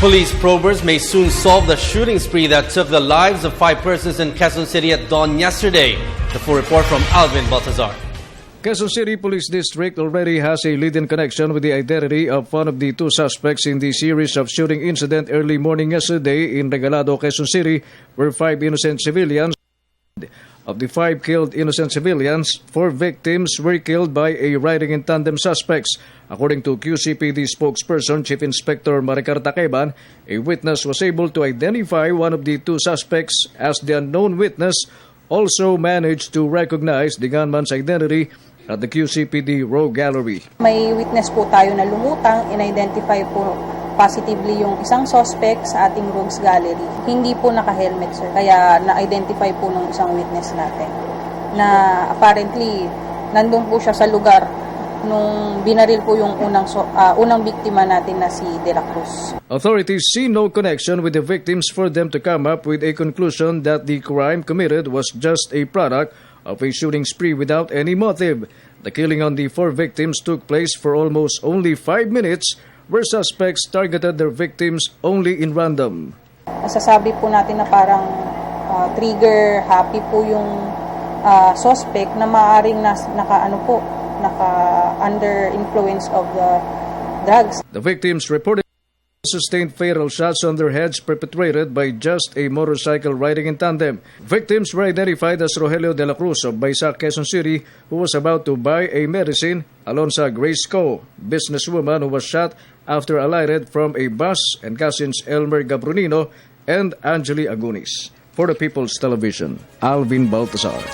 Police probers may soon solve the shooting spree that took the lives of 5 persons in Quezon City at dawn yesterday. The full report from Alvin Baltazar. Quezon City Police District already has a lead-in connection with the identity of one of the 2 suspects in the series of shooting incident early morning yesterday in Regalado, Quezon City, where 5 innocent civilians. Of the 5 killed innocent civilians, 4 victims were killed by a riding in tandem suspects. According to QCPD spokesperson Chief Inspector Maricar Takeban, a witness was able to identify one of the 2 suspects as the unknown witness also managed to recognize the gunman's identity at the QCPD Row Gallery. May witness po tayo na lumutang, in-identify po positively yung isang suspect sa ating Rogues Gallery. Hindi po naka-helmet, sir. Kaya na-identify po ng isang witness natin na apparently nandun po siya sa lugar nung binaril po yung unang biktima natin na si De La Cruz. Authorities see no connection with the victims for them to come up with a conclusion that the crime committed was just a product of a shooting spree without any motive. The killing on the 4 victims took place for almost only 5 minutes, where suspects targeted their victims only in random. Masasabi po natin na parang trigger happy po yung suspect na maaaring naka under influence of the drugs. The victims reported sustained fatal shots on their heads perpetrated by just a motorcycle riding in tandem. Victims were identified as Rogelio de la Cruz of Baysac, Quezon City, who was about to buy a medicine, Alonza Grace Co, businesswoman who was shot after alighted from a bus, and cousins Elmer Gabrunino and Angeli Agunis. For the People's Television, Alvin Baltazar.